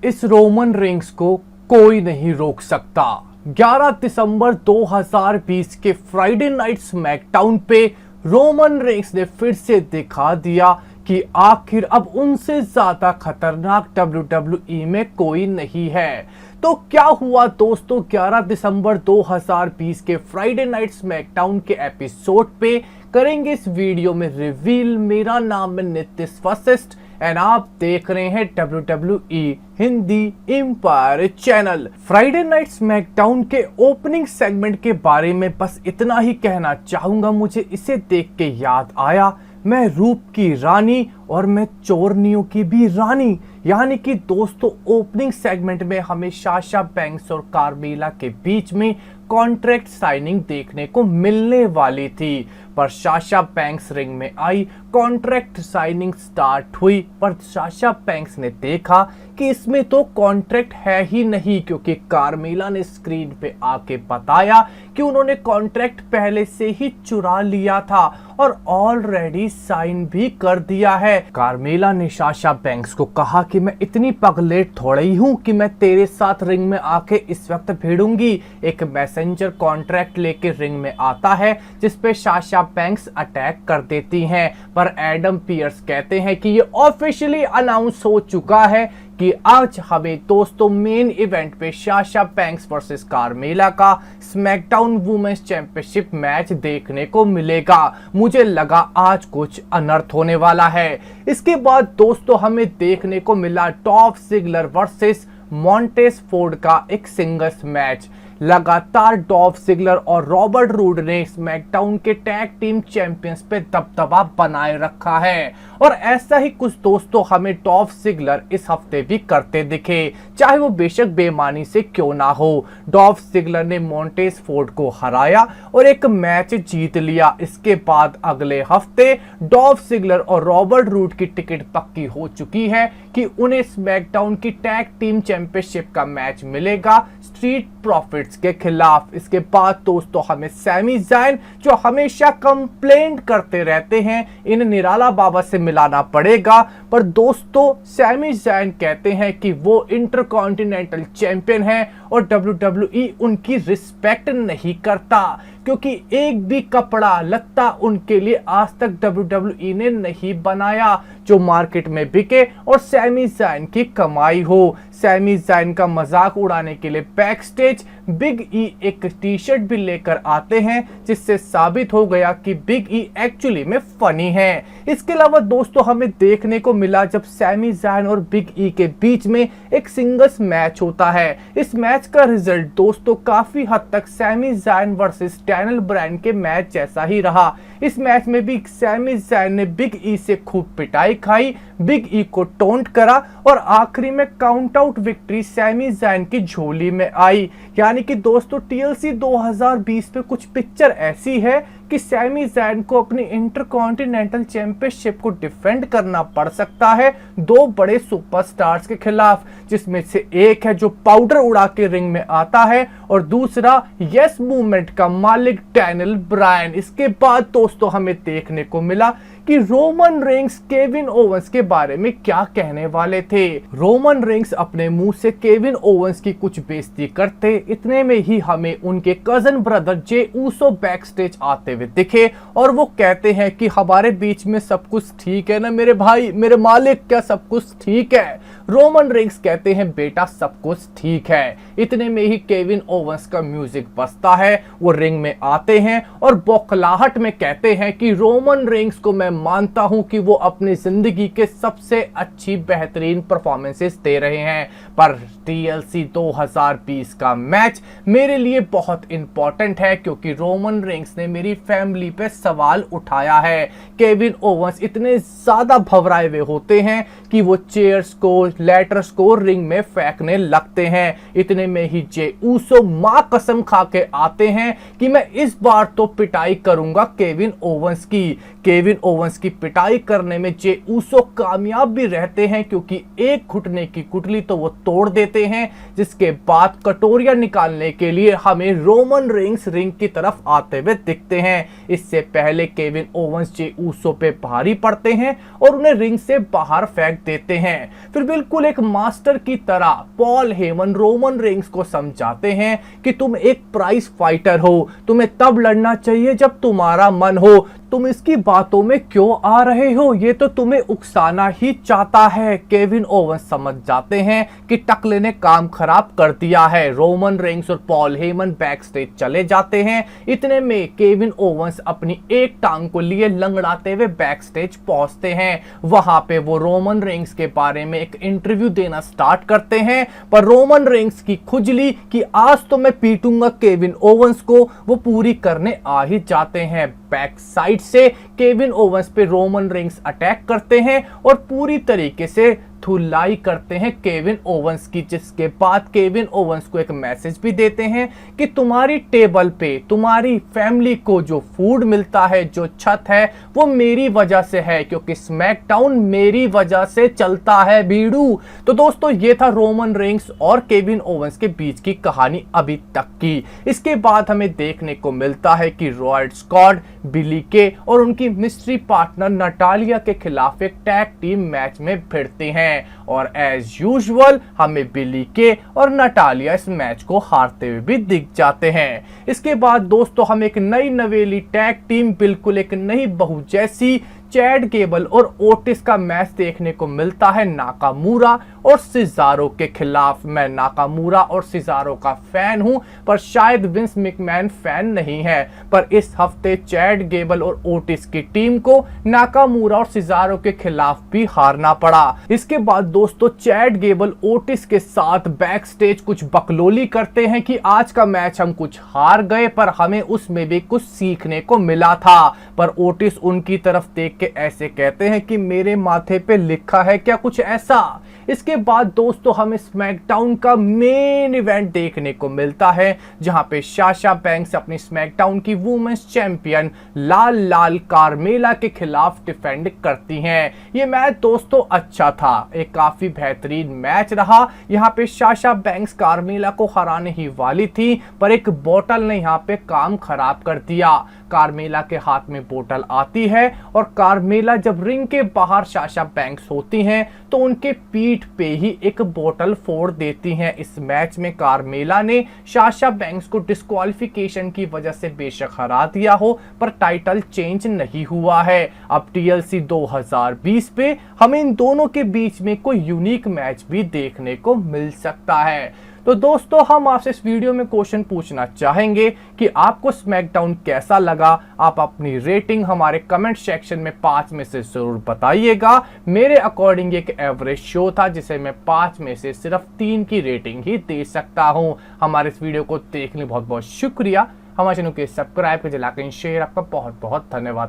इस Roman Reigns को कोई नहीं रोक सकता। 11 दिसंबर 2020 के फ्राइडे नाइट स्मैकडाउन पे रोमन रेंस ने फिर से दिखा दिया कि आखिर अब उनसे ज्यादा खतरनाक WWE में कोई नहीं है। तो क्या हुआ दोस्तों, 11 दिसंबर 2020 के फ्राइडे नाइट स्मैकडाउन के एपिसोड पे करेंगे इस वीडियो में रिवील। मेरा नाम है नितिश वशिष्ठ एंड आप देख रहे हैं WWE Hindi empire channel. Friday night SmackDown के ओपनिंग सेगमेंट के बारे में बस इतना ही कहना चाहूंगा। मुझे इसे देख के याद आया, मैं रूप की रानी और मैं चोरनियों की भी रानी। यानी कि दोस्तों, ओपनिंग सेगमेंट में हमें साशा बैंक्स और कार्मेला के बीच में कॉन्ट्रैक्ट साइनिंग देखने को मिलने वाली थी, पर साशा बैंक्स रिंग में आई, कॉन्ट्रैक्ट साइनिंग स्टार्ट हुई, पर साशा बैंक्स ने देखा कि इसमें तो कॉन्ट्रैक्ट है ही नहीं, क्योंकि कार्मेला ने स्क्रीन पे आके बताया कि उन्होंने कॉन्ट्रैक्ट पहले से ही चुरा लिया था और ऑलरेडी साइन भी कर दिया है। कार्मेला ने साशा बैंक्स को कहा कि मैं इतनी पगलेट थोड़ी हूं कि मैं तेरे साथ रिंग में आके इस वक्त भिड़ूंगी। एक मैसेंजर कॉन्ट्रैक्ट लेके रिंग में आता है जिसपे साशा बैंक्स अटैक कर देती हैं, पर एडम पियर्स कहते हैं कि ये ऑफिशियली अनाउंस हो चुका है कि आज हमें दोस्तों मेन इवेंट पे साशा बैंक्स वर्सेस कार्मेला का स्मैकडाउन वुमेन्स चैंपियनशिप मैच देखने को मिलेगा। मुझे लगा आज कुछ अनर्थ होने वाला है। इसके बाद दोस्तों हमें देखने को मिला Dolph Ziggler versus Montez Ford का एक सिंगल्स मैच। लगातार डॉल्फ जिगलर और रॉबर्ट रूड ने स्मैकडाउन के टैग टीम चैंपियंस पे दबदबा बनाए रखा है, और ऐसा ही कुछ दोस्तों हमें डॉल्फ जिगलर इस हफ्ते भी करते दिखे, चाहे वो बेशक बेईमानी से क्यों ना हो। डॉल्फ जिगलर ने मॉन्टेज फोर्ड को हराया और एक मैच जीत लिया। इसके बाद अगले हफ्ते डॉल्फ जिगलर और रॉबर्ट रूड की टिकट पक्की हो चुकी है कि उन्हें स्मैकडाउन की टैग टीम चैंपियनशिप का मैच मिलेगा स्ट्रीट प्रॉफिट्स के खिलाफ। इसके बाद दोस्तों हमें सैमी ज़ायन, जो हमेशा कंप्लेंट करते रहते हैं, इन निराला बाबा से मिलाना पड़ेगा। पर दोस्तों सैमी ज़ायन कहते हैं कि वो इंटरकॉन्टिनेंटल चैंपियन हैं और WWE उनकी रिस्पेक्ट नहीं करता, क्योंकि एक भी कपड़ा लत्ता उनके लिए आज तक WWE ने नहीं बनाया जो मार्केट में बिके और सैमी ज़ायन की कमाई हो। सैमी ज़ायन का मजाक उड़ाने के लिए बैक स्टेज बिग ई एक टी शर्ट भी लेकर आते हैं, जिससे साबित हो गया कि बिग ई एक्चुअली में फनी है। इसके अलावा दोस्तों हमें देखने को मिला जब सैमी ज़ायन और बिग ई के बीच में एक सिंगल्स मैच होता है। इस मैच का रिजल्ट दोस्तों काफी हद तक Sami Zion versus Daniel Bryan के मैच जैसा ही रहा। इस मैच में भी सैमी ज़ायन ने बिग ई से खूब पिटाई खाई, बिग ई को टोंट करा और आखिरी में count out victory Sami Zion की झोली में आई। यानी कि दोस्तों TLC 2020 पे कुछ पिक्चर ऐसी है कि सैमी ज़ायन को अपनी इंटरकॉन्टिनेंटल चैंपियनशिप को डिफेंड करना पड़ सकता है दो बड़े सुपरस्टार्स के खिलाफ, जिसमें से एक है जो पाउडर उड़ा के रिंग में आता है और दूसरा यस मूवमेंट का मालिक डैनियल ब्रायन। इसके बाद दोस्तों हमें देखने को मिला कि रोमन रेंस केविन ओवेंस के बारे में क्या कहने वाले थे। रोमन रेंस अपने मुंह से केविन ओवेंस की कुछ बेइज्जती करते, इतने में ही हमें उनके cousin brother Jey Uso back stage आते हुए दिखे और वो कहते हैं कि हमारे बीच में सब कुछ ठीक है ना मेरे भाई, मेरे मालिक, क्या सब कुछ ठीक है? रोमन रेंस कहते हैं बेटा सब कुछ ठीक है। इतने में ही केविन ओवेंस का म्यूजिक बजता है, वो रिंग में आते हैं और बौखलाहट में कहते हैं कि रोमन रेंस को मैं मानता हूं कि वो अपनी जिंदगी के सबसे अच्छी बेहतरीन परफॉर्मेंसेस दे रहे हैं, पर TLC 2020 का मैच मेरे लिए बहुत इंपॉर्टेंट है क्योंकि रोमन रेंस ने मेरी फैमिली पे सवाल उठाया है। केविन ओवेंस इतने ज्यादा भवराए हुए होते हैं कि वो चेयर्स को, लेटर्स को रिंग में फेंकने लगते हैं। इतने में ही जे ऊसो मां कसम खा के आते हैं कि मैं इस बार तो पिटाई करूंगा केविन ओवेंस की। केविन ओवेंस ओवेंस की पिटाई करने में जे ऊसो कामयाब भी रहते हैं, क्योंकि एक घुटने की कुटली तो वो तोड़ देते हैं, जिसके बाद कटोरियां निकालने के लिए हमें रोमन रेंस रिंग की तरफ आते हुए दिखते हैं। इससे पहले केविन ओवेंस जे ऊसो पे भारी पड़ते हैं और उन्हें रिंग से बाहर फेंक देते हैं। फिर बिल्कुल एक मास्टर की तरह पॉल हेमन रोमन रेंस को समझाते हैं कि तुम एक प्राइज फाइटर हो, तुम्हें तब लड़ना चाहिए जब तुम्हारा मन हो, तुम इसकी बातों में क्यों आ रहे हो, ये तो तुम्हें उकसाना ही चाहता है। केविन ओवेंस समझ जाते हैं कि टकले ने काम खराब कर दिया है। रोमन रेंस और पॉल हेमन बैक स्टेज चले जाते हैं। इतने में केविन ओवेंस अपनी एक टांग को लिए लंगड़ाते हुए बैक स्टेज पहुंचते हैं। वहां पे वो रोमन रेंस के बारे में एक इंटरव्यू देना स्टार्ट करते हैं, पर रोमन रेंस की खुजली कि आज तो मैं पीटूंगा केविन ओवेंस को, वो पूरी करने आ ही जाते हैं। बैक साइड से केविन ओवेंस पे रोमन रेंस अटैक करते हैं और पूरी तरीके से धुलाई करते हैं केविन ओवेंस की, जिसके बाद केविन ओवेंस को एक मैसेज भी देते हैं कि तुम्हारी टेबल पे तुम्हारी फैमिली को जो फूड मिलता है, जो छत है, वो मेरी वजह से है, क्योंकि स्मैकडाउन मेरी वजह से चलता है बीड़ू। तो दोस्तों ये था रोमन रेंस और केविन ओवेंस के बीच की कहानी अभी तक की। इसके बाद हमें देखने को मिलता है कि रॉयड स्कॉट, बिली के और उनकी मिस्ट्री पार्टनर नटालिया के खिलाफ एक टैग टीम मैच में भिड़ते हैं और एज यूजुअल हमें बिली के और नटालिया इस मैच को हारते हुए भी दिख जाते हैं। इसके बाद दोस्तों हम एक नई नवेली टैग टीम, बिल्कुल एक नई बहू जैसी चैड गेबल और ओटिस का मैच देखने को मिलता है नाकामूरा और सिजारो के खिलाफ। मैं नाकामूरा और सिजारो का फैन हूं, पर शायद विंस मैकमैन फैन नहीं है, पर इस हफ्ते चैड गेबल और ओटिस की टीम को नाकामूरा और सिजारो के खिलाफ भी हारना पड़ा। इसके बाद दोस्तों चैड गेबल ओटिस के साथ बैक स्टेज कुछ बकलोली करते हैं कि आज का मैच हम कुछ हार गए, पर हमें उसमें भी कुछ सीखने को मिला था। पर ओटिस उनकी तरफ देख के ऐसे कहते हैं कि मेरे माथे पे लिखा है क्या कुछ ऐसा। इसके बाद दोस्तों हमें स्मैकडाउन का मेन इवेंट देखने को मिलता है, जहां पे साशा बैंक्स अपनी स्मैकडाउन की वुमेन्स चैंपियन लाल कार्मेला के खिलाफ डिफेंड करती हैं। ये मैच दोस्तों अच्छा था, एक काफी बेहतरीन मैच रहा। यहाँ पे साशा बैंक्स कार्मेला को हराने ही वाली थी, पर एक बोतल ने यहाँ पे काम खराब कर दिया। कार्मेला के हाथ में बोतल आती है और कार्मेला जब रिंग के बाहर साशा बैंक्स होती हैं तो उनके पीठ पे ही एक बोतल फोड़ देती हैं। इस मैच में कार्मेला ने साशा बैंक्स को डिस्क्वालिफिकेशन की वजह से बेशक हरा दिया हो, पर टाइटल चेंज नहीं हुआ है। अब TLC 2020 पे हमें इन दोनों के बीच में कोई यूनिक मैच भी देखने को मिल सकता है। तो दोस्तों हम आपसे इस वीडियो में क्वेश्चन पूछना चाहेंगे कि आपको स्मैकडाउन कैसा लगा। आप अपनी रेटिंग हमारे कमेंट सेक्शन में 5 में से जरूर बताइएगा। मेरे अकॉर्डिंग एक एवरेज शो था, जिसे मैं 5 में से सिर्फ 3 की रेटिंग ही दे सकता हूं। हमारे इस वीडियो को देखने बहुत बहुत शुक्रिया। हमारे चैनल के सब्सक्राइब कर लाइक शेयर, आपका बहुत बहुत धन्यवाद।